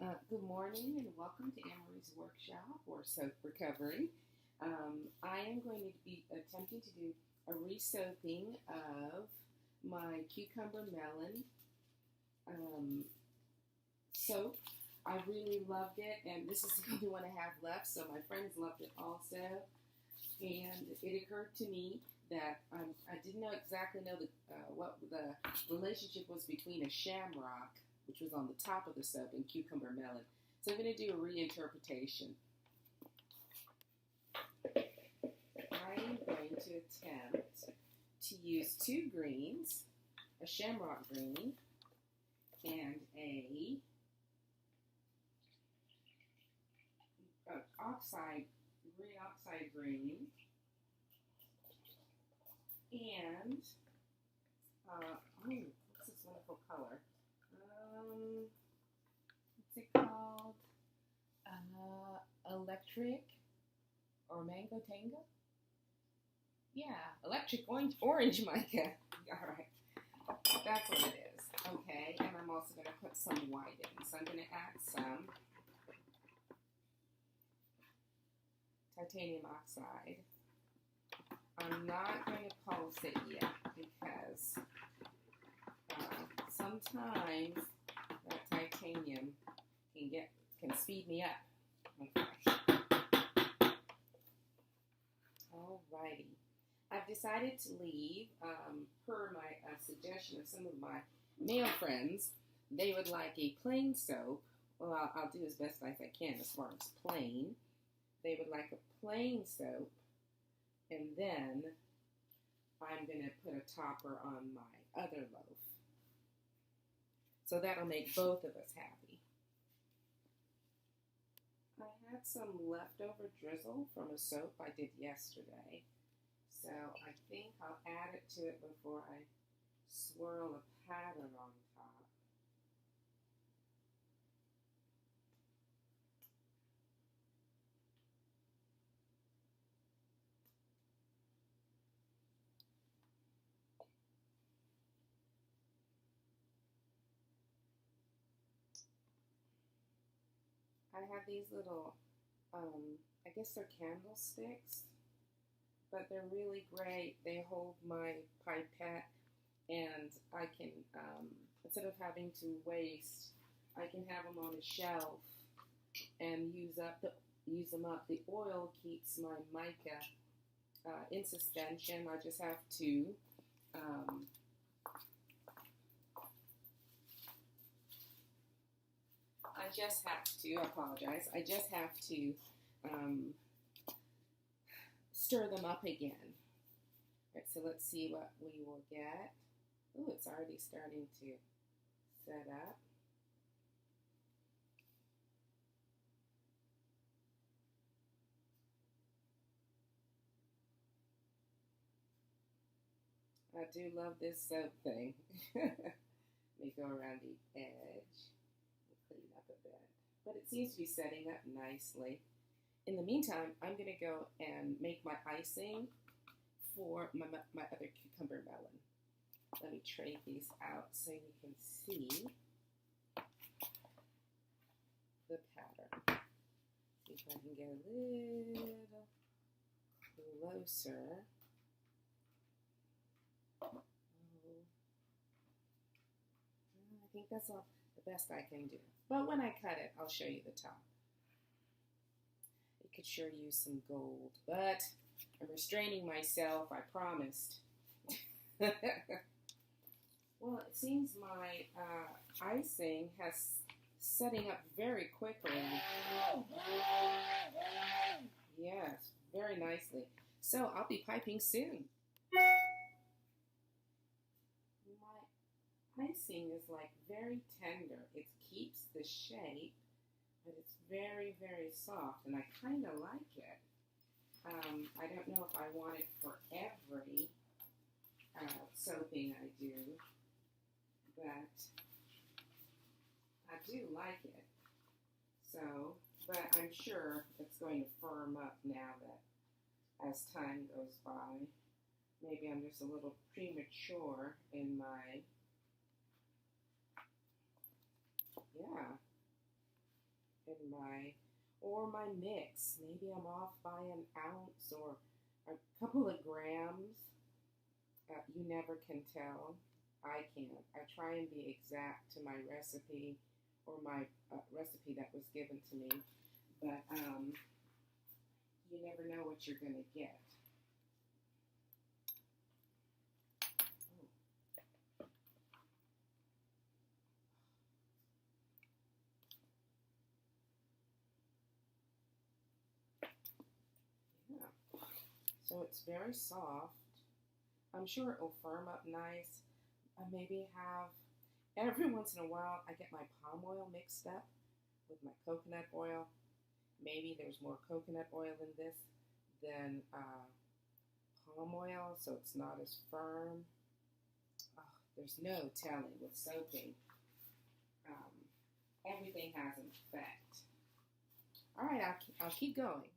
Good morning and welcome to Amory's workshop or soap recovery. I am going to be attempting to do a re-soaping of my cucumber melon soap. I really loved it, and this is the only one I have left, so my friends loved it also. And it occurred to me that I didn't exactly know what the relationship was between a shamrock, which was on the top of the soap, and cucumber melon. So I'm going to do a reinterpretation. I'm going to attempt to use two greens, a shamrock green and a green oxide green, and what's this wonderful color? What's it called? Electric or mango tango? Yeah, electric orange mica. All right, that's what it is. Okay, and I'm also going to put some white in. So I'm going to add some titanium oxide. I'm not going to pulse it yet because sometimes that titanium can speed me up. Okay. Alrighty. I've decided to leave, per my suggestion of some of my male friends, they would like a plain soap. Well, I'll do as best as I can as far as plain. They would like a plain soap, and then I'm going to put a topper on my other loaf. So that'll make both of us happy. I had some leftover drizzle from a soap I did yesterday. So I think I'll add it to it before I swirl a pattern on top. I have these little, I guess they're candlesticks, but they're really great. They hold my pipette, and I can, instead of having to waste, I can have them on a shelf and use them up. The oil keeps my mica in suspension. I just have to I just have to stir them up again. All right, so let's see what we will get. Oh, it's already starting to set up. I do love this soap thing. Let me go around the edge and clean up a bit. But it seems to be setting up nicely. In the meantime, I'm going to go and make my icing for my other cucumber melon. Let me tray these out so you can see the pattern. See if I can get a little closer. I think that's all the best I can do. But when I cut it, I'll show you the top. It could sure use some gold, but I'm restraining myself, I promised. Well, it seems my icing has setting up very quickly. Yes, very nicely. So I'll be piping soon. My icing is like very tender. It keeps the shape, but it's very, very soft, and I kind of like it. I don't know if I want it for every soaping I do, but I do like it. So, but I'm sure it's going to firm up now that as time goes by. Maybe I'm just a little premature in my, yeah. my mix. Maybe I'm off by an ounce or a couple of grams. You never can tell. I can't. I try and be exact to my recipe or my recipe that was given to me, but you never know what you're going to get. Yeah. So it's very soft. I'm sure it will firm up nice. I maybe have, every once in a while, I get my palm oil mixed up with my coconut oil. Maybe there's more coconut oil in this than palm oil, so it's not as firm. Oh, there's no telling with soaking. Everything has an effect. All right, I'll keep going.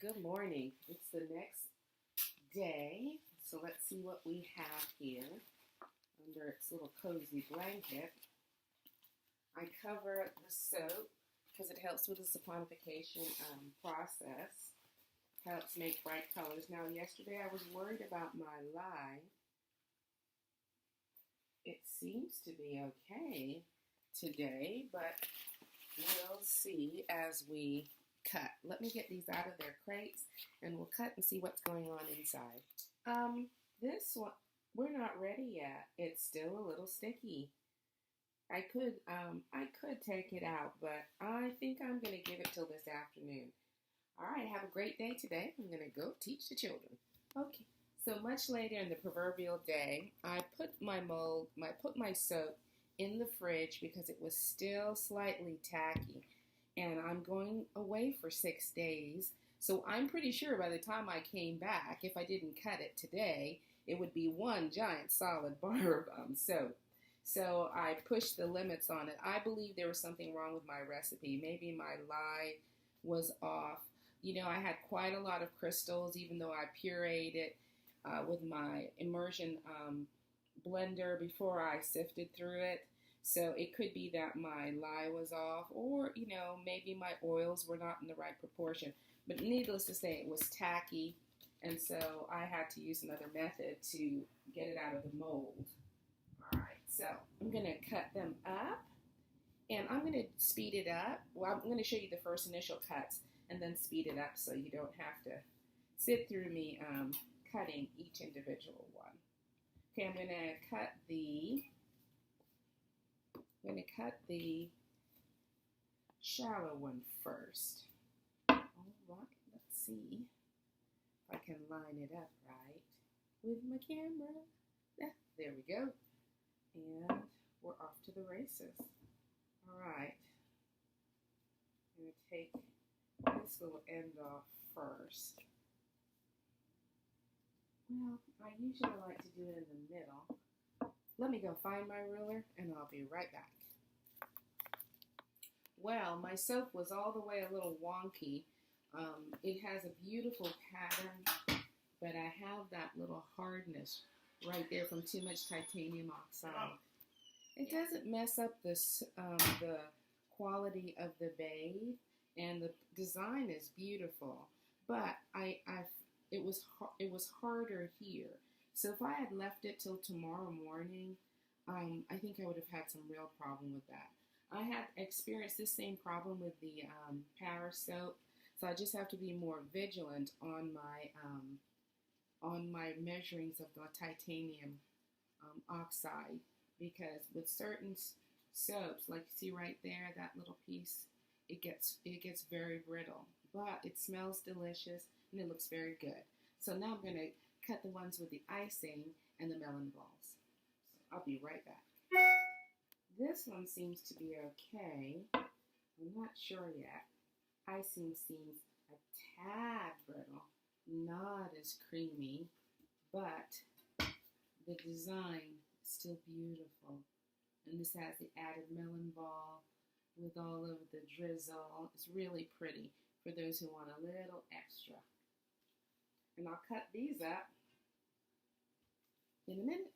Good morning. It's the next day, so let's see what we have here under its little cozy blanket. I cover the soap because it helps with the saponification process, helps make bright colors. Now, yesterday I was worried about my lye. It seems to be okay today, but we'll see as we cut. Let me get these out of their crates and we'll cut and see what's going on inside. This one, we're not ready yet. It's still a little sticky. I could take it out, but I think I'm going to give it till this afternoon. All right, have a great day today. I'm going to go teach the children. Okay, so much later in the proverbial day, I put my soap in the fridge because it was still slightly tacky. And I'm going away for 6 days, so I'm pretty sure by the time I came back, if I didn't cut it today, it would be one giant solid bar of soap. So I pushed the limits on it. I believe there was something wrong with my recipe. Maybe my lye was off. You know, I had quite a lot of crystals, even though I pureed it with my immersion blender before I sifted through it. So it could be that my lye was off, or, you know, maybe my oils were not in the right proportion. But needless to say, it was tacky, and so I had to use another method to get it out of the mold. All right, so I'm going to cut them up, and I'm going to speed it up. Well, I'm going to show you the first initial cuts, and then speed it up so you don't have to sit through me cutting each individual one. Okay, I'm going to cut the shallow one first. All right, let's see if I can line it up right with my camera. Yeah, there we go. And we're off to the races. All right, I'm going to take this little end off first. Well, I usually like to do it in the middle. Let me go find my ruler, and I'll be right back. Well, my soap was all the way a little wonky. It has a beautiful pattern, but I have that little hardness right there from too much titanium oxide. It doesn't mess up the quality of the bathe, and the design is beautiful. But it was harder here. So if I had left it till tomorrow morning, I think I would have had some real problem with that. I had experienced this same problem with the Power soap, so I just have to be more vigilant on my measurings of the titanium oxide, because with certain soaps, like you see right there, that little piece, it gets very brittle, but it smells delicious and it looks very good. So now I'm going to cut the ones with the icing and the melon balls. So I'll be right back. This one seems to be okay. I'm not sure yet. Icing seems a tad brittle, not as creamy, but the design is still beautiful. And this has the added melon ball with all of the drizzle. It's really pretty for those who want a little extra. And I'll cut these up in a minute.